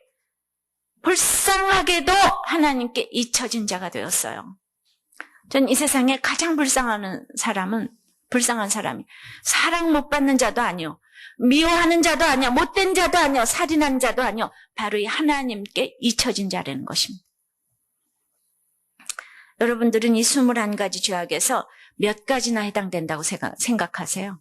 불쌍하게도 하나님께 잊혀진 자가 되었어요. 전 이 세상에 가장 불쌍한 사람이 사랑 못 받는 자도 아니요, 미워하는 자도 아니요, 못된 자도 아니요, 살인한 자도 아니요, 바로 이 하나님께 잊혀진 자라는 것입니다. 여러분들은 이 21가지 죄악에서 몇 가지나 해당된다고 생각하세요?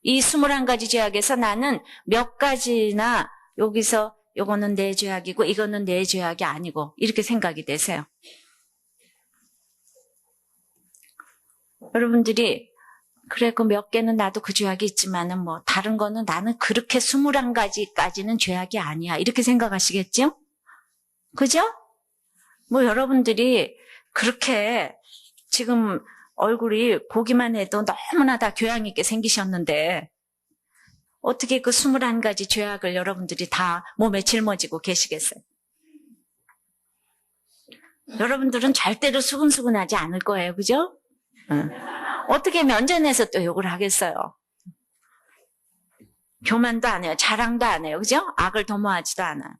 이 21가지 죄악에서 나는 몇 가지나 여기서 요거는 내 죄악이고 이거는 내 죄악이 아니고 이렇게 생각이 되세요? 여러분들이 그래 그 몇 개는 나도 그 죄악이 있지만은 다른 거는 나는 그렇게 21가지까지는 죄악이 아니야 이렇게 생각하시겠죠? 그죠? 여러분들이 그렇게 지금 얼굴이 보기만 해도 너무나 다 교양 있게 생기셨는데 어떻게 그 21가지 죄악을 여러분들이 다 몸에 짊어지고 계시겠어요? 여러분들은 절대로 수근수근하지 않을 거예요. 그죠? 어떻게 면전에서 또 욕을 하겠어요? 교만도 안 해요. 자랑도 안 해요. 그죠? 악을 도모하지도 않아요.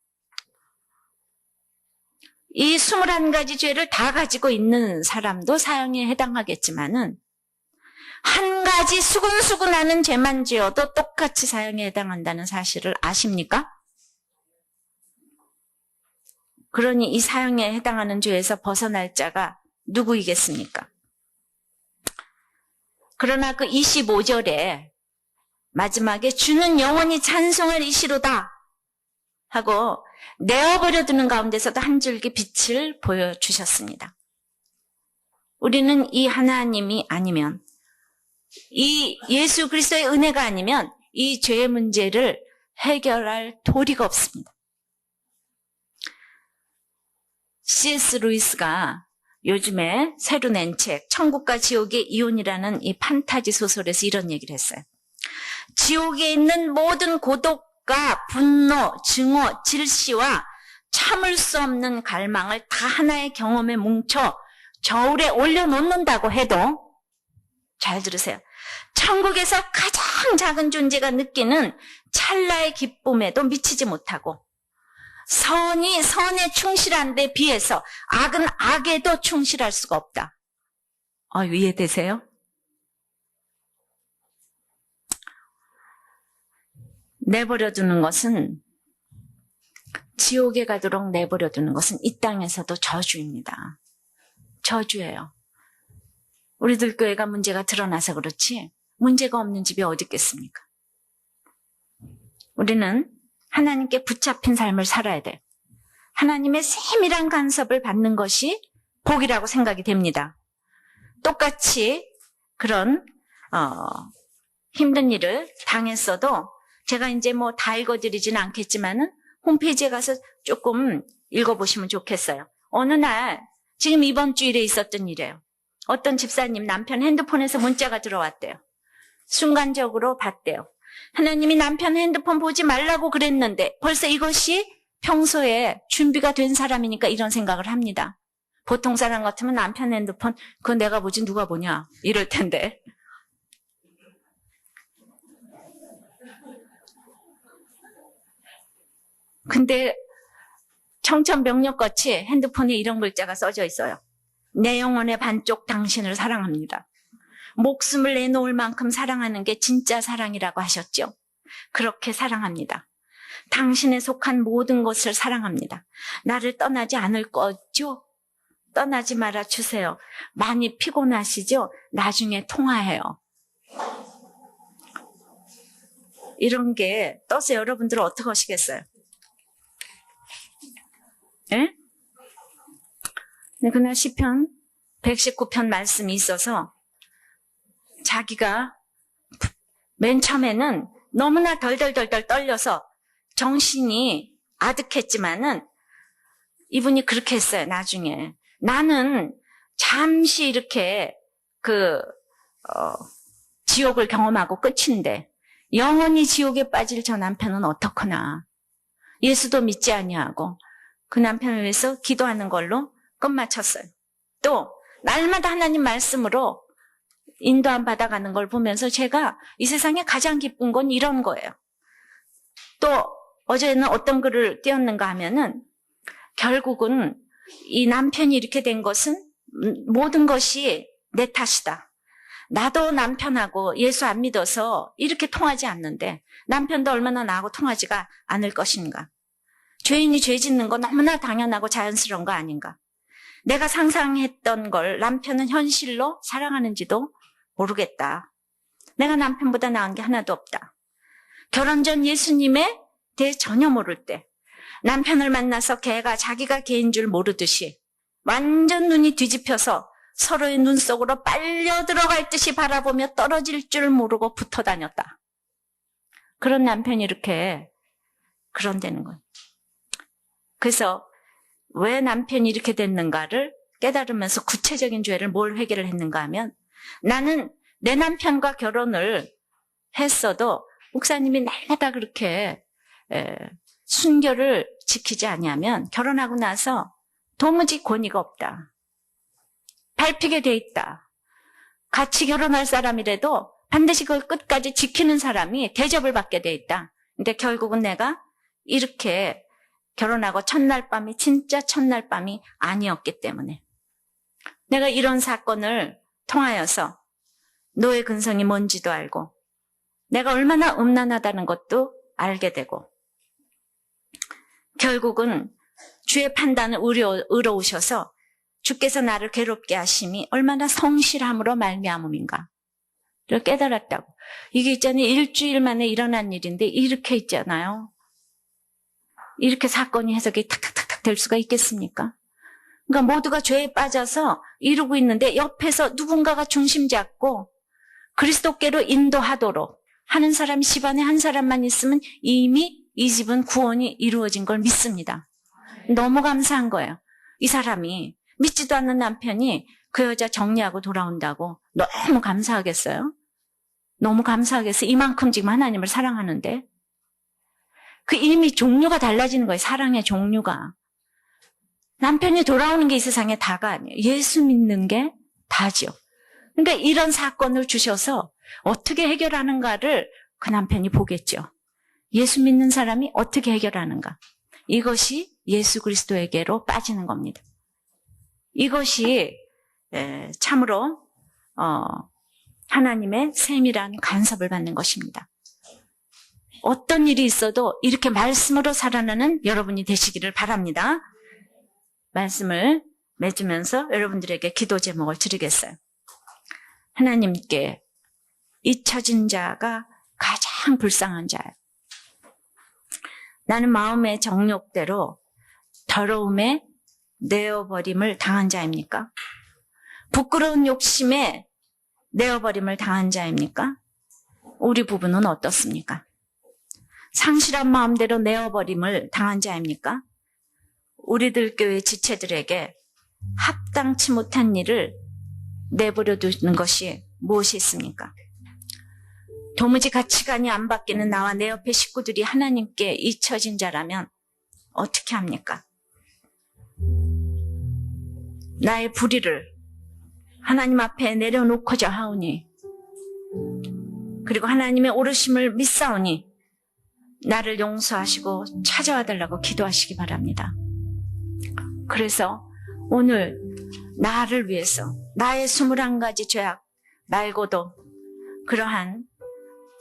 이 21가지 죄를 다 가지고 있는 사람도 사형에 해당하겠지만은 한 가지 수근수근하는 죄만 지어도 똑같이 사형에 해당한다는 사실을 아십니까? 그러니 이 사형에 해당하는 죄에서 벗어날 자가 누구이겠습니까? 그러나 그 25절에 마지막에 주는 영원히 찬송할 이시로다 하고 내어버려 두는 가운데서도 한 줄기 빛을 보여주셨습니다. 우리는 이 하나님이 아니면, 이 예수 그리스도의 은혜가 아니면 이 죄의 문제를 해결할 도리가 없습니다. C.S. 루이스가 요즘에 새로 낸 책 천국과 지옥의 이혼이라는 이 판타지 소설에서 이런 얘기를 했어요. 지옥에 있는 모든 고독과 분노, 증오, 질시와 참을 수 없는 갈망을 다 하나의 경험에 뭉쳐 저울에 올려놓는다고 해도, 잘 들으세요, 천국에서 가장 작은 존재가 느끼는 찰나의 기쁨에도 미치지 못하고, 선이 선에 충실한 데 비해서 악은 악에도 충실할 수가 없다. 이해되세요? 내버려두는 것은, 지옥에 가도록 내버려두는 것은 이 땅에서도 저주입니다. 저주예요. 우리들 교회가 문제가 드러나서 그렇지 문제가 없는 집이 어디 있겠습니까? 우리는 하나님께 붙잡힌 삶을 살아야 돼요. 하나님의 세밀한 간섭을 받는 것이 복이라고 생각이 됩니다. 똑같이 그런 힘든 일을 당했어도 제가 이제 뭐 다 읽어드리지는 않겠지만은 홈페이지에 가서 조금 읽어보시면 좋겠어요. 어느 날 지금 이번 주일에 있었던 일이에요. 어떤 집사님 남편 핸드폰에서 문자가 들어왔대요. 순간적으로 봤대요. 하나님이 남편 핸드폰 보지 말라고 그랬는데 벌써 이것이 평소에 준비가 된 사람이니까 이런 생각을 합니다. 보통 사람 같으면 남편 핸드폰 그거 내가 보지 누가 보냐 이럴 텐데. 근데 청천벽력같이 핸드폰에 이런 글자가 써져 있어요. 내 영혼의 반쪽 당신을 사랑합니다. 목숨을 내놓을 만큼 사랑하는 게 진짜 사랑이라고 하셨죠. 그렇게 사랑합니다. 당신에 속한 모든 것을 사랑합니다. 나를 떠나지 않을 거죠? 떠나지 말아 주세요. 많이 피곤하시죠? 나중에 통화해요. 이런 게 떠서 여러분들은 어떻게 하시겠어요? 예? 네, 그날 시편 119편 말씀이 있어서 자기가 맨 처음에는 너무나 덜덜덜덜 떨려서 정신이 아득했지만은 이분이 그렇게 했어요. 나중에 나는 잠시 이렇게 지옥을 경험하고 끝인데 영원히 지옥에 빠질 저 남편은 어떡하나. 예수도 믿지 아니하고 그 남편을 위해서 기도하는 걸로 끝마쳤어요. 또 날마다 하나님 말씀으로 인도함 받아가는 걸 보면서 제가 이 세상에 가장 기쁜 건 이런 거예요. 또 어제는 어떤 글을 띄웠는가 하면은 결국은 이 남편이 이렇게 된 것은 모든 것이 내 탓이다. 나도 남편하고 예수 안 믿어서 이렇게 통하지 않는데 남편도 얼마나 나하고 통하지가 않을 것인가. 죄인이 죄 짓는 건 너무나 당연하고 자연스러운 거 아닌가. 내가 상상했던 걸 남편은 현실로 사랑하는지도 모르겠다. 내가 남편보다 나은 게 하나도 없다. 결혼 전 예수님에 대해 전혀 모를 때 남편을 만나서 걔가 자기가 걔인 줄 모르듯이 완전 눈이 뒤집혀서 서로의 눈 속으로 빨려 들어갈 듯이 바라보며 떨어질 줄 모르고 붙어 다녔다. 그런 남편이 이렇게 그런다는 거예요. 그래서 왜 남편이 이렇게 됐는가를 깨달으면서 구체적인 죄를 뭘 회개를 했는가 하면 나는 내 남편과 결혼을 했어도 목사님이 날마다 그렇게 순결을 지키지 아니하면 결혼하고 나서 도무지 권위가 없다. 밟히게 돼 있다. 같이 결혼할 사람이라도 반드시 그걸 끝까지 지키는 사람이 대접을 받게 돼 있다. 근데 결국은 내가 이렇게 결혼하고 첫날 밤이 진짜 첫날 밤이 아니었기 때문에 내가 이런 사건을 통하여서 노예 근성이 뭔지도 알고 내가 얼마나 음란하다는 것도 알게 되고 결국은 주의 판단을 의로우셔서 주께서 나를 괴롭게 하심이 얼마나 성실함으로 말미암음인가를 깨달았다고. 이게 있잖아요. 일주일 만에 일어난 일인데 이렇게 있잖아요. 이렇게 사건이 해석이 탁탁탁탁 될 수가 있겠습니까? 그러니까 모두가 죄에 빠져서 이루고 있는데 옆에서 누군가가 중심 잡고 그리스도께로 인도하도록 하는 사람이 집안에 한 사람만 있으면 이미 이 집은 구원이 이루어진 걸 믿습니다. 너무 감사한 거예요. 이 사람이 믿지도 않는 남편이 그 여자 정리하고 돌아온다고 너무 감사하겠어요? 너무 감사하겠어요. 이만큼 지금 하나님을 사랑하는데. 그 이미 종류가 달라지는 거예요. 사랑의 종류가. 남편이 돌아오는 게 이 세상에 다가 아니에요. 예수 믿는 게 다죠. 그러니까 이런 사건을 주셔서 어떻게 해결하는가를 그 남편이 보겠죠. 예수 믿는 사람이 어떻게 해결하는가. 이것이 예수 그리스도에게로 빠지는 겁니다. 이것이 참으로 하나님의 세밀한 간섭을 받는 것입니다. 어떤 일이 있어도 이렇게 말씀으로 살아나는 여러분이 되시기를 바랍니다. 말씀을 맺으면서 여러분들에게 기도 제목을 드리겠어요. 하나님께 잊혀진 자가 가장 불쌍한 자예요. 나는 마음의 정욕대로 더러움에 내어버림을 당한 자입니까? 부끄러운 욕심에 내어버림을 당한 자입니까? 우리 부부는 어떻습니까? 상실한 마음대로 내어버림을 당한 자입니까? 우리들 교회 지체들에게 합당치 못한 일을 내버려 두는 것이 무엇이 있습니까? 도무지 가치관이 안 바뀌는 나와 내 옆에 식구들이 하나님께 잊혀진 자라면 어떻게 합니까? 나의 불의를 하나님 앞에 내려놓고자 하오니, 그리고 하나님의 오르심을 믿사오니 나를 용서하시고 찾아와 달라고 기도하시기 바랍니다. 그래서 오늘 나를 위해서 나의 21가지 죄악 말고도 그러한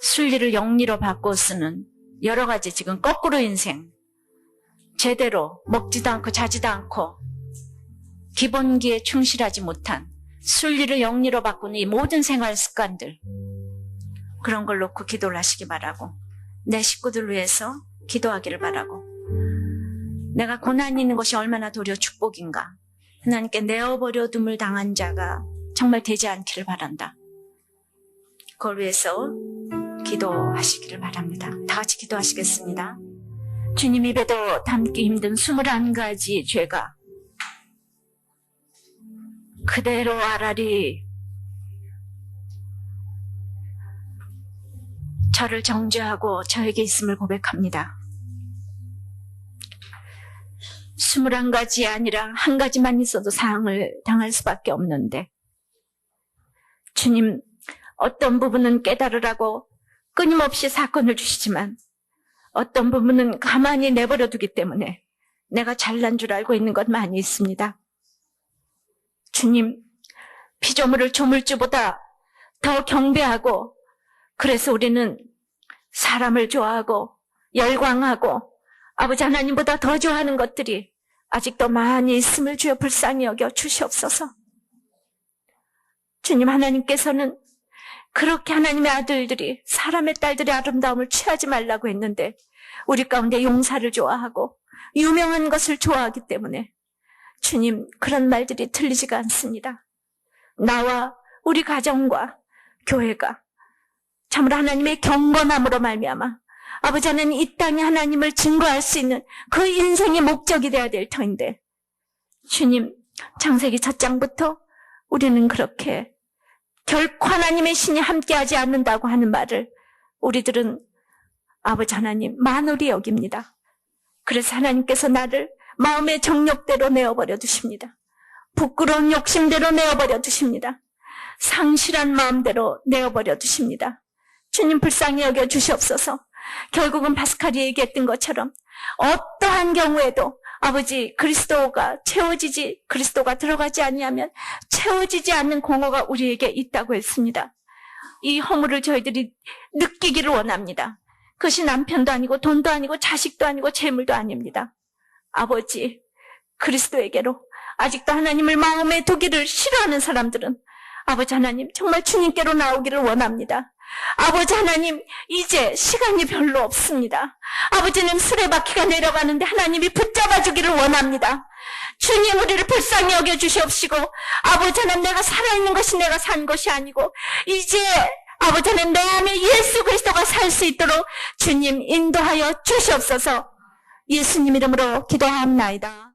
순리를 영리로 바꿔 쓰는 여러 가지 지금 거꾸로 인생, 제대로 먹지도 않고 자지도 않고 기본기에 충실하지 못한 순리를 영리로 바꾸는 이 모든 생활 습관들, 그런 걸 놓고 기도를 하시기 바라고, 내 식구들 위해서 기도하기를 바라고, 내가 고난이 있는 것이 얼마나 도리어 축복인가, 하나님께 내어버려 둠을 당한 자가 정말 되지 않기를 바란다. 그걸 위해서 기도하시기를 바랍니다. 다 같이 기도하시겠습니다. 주님, 입에도 담기 힘든 21가지 죄가 그대로 아라리 저를 정죄하고 저에게 있음을 고백합니다. 21가지 아니라 한 가지만 있어도 사항을 당할 수밖에 없는데, 주님, 어떤 부분은 깨달으라고 끊임없이 사건을 주시지만 어떤 부분은 가만히 내버려 두기 때문에 내가 잘난 줄 알고 있는 것 많이 있습니다. 주님, 피조물을 조물주보다 더 경배하고, 그래서 우리는 사람을 좋아하고 열광하고 아버지 하나님보다 더 좋아하는 것들이 아직도 많이 있음을 주여 불쌍히 여겨 주시옵소서. 주님, 하나님께서는 그렇게 하나님의 아들들이, 사람의 딸들의 아름다움을 취하지 말라고 했는데 우리 가운데 용사를 좋아하고 유명한 것을 좋아하기 때문에 주님, 그런 말들이 틀리지가 않습니다. 나와 우리 가정과 교회가 참으로 하나님의 경건함으로 말미암아 아버지 하나님 이 땅에 하나님을 증거할 수 있는 그 인생의 목적이 되어야 될 터인데, 주님, 창세기 1장부터 우리는 그렇게 결코 하나님의 신이 함께하지 않는다고 하는 말을 우리들은 아버지 하나님 만홀히 여깁니다. 그래서 하나님께서 나를 마음의 정욕대로 내어버려 두십니다. 부끄러운 욕심대로 내어버려 두십니다. 상실한 마음대로 내어버려 두십니다. 주님, 불쌍히 여겨 주시옵소서. 결국은 파스칼이 얘기했던 것처럼 어떠한 경우에도 아버지, 그리스도가 들어가지 아니하면 채워지지 않는 공허가 우리에게 있다고 했습니다. 이 허물을 저희들이 느끼기를 원합니다. 그것이 남편도 아니고 돈도 아니고 자식도 아니고 재물도 아닙니다. 아버지, 그리스도에게로 아직도 하나님을 마음에 두기를 싫어하는 사람들은 아버지 하나님 정말 주님께로 나오기를 원합니다. 아버지 하나님, 이제 시간이 별로 없습니다. 아버지는 수레바퀴가 내려가는데 하나님이 붙잡아 주기를 원합니다. 주님 우리를 불쌍히 여겨주시옵시고 아버지 하나님 내가 살아있는 것이 내가 산 것이 아니고 이제 아버지 하나님 내 안에 예수 그리스도가 살 수 있도록 주님 인도하여 주시옵소서. 예수님 이름으로 기도하옵나이다.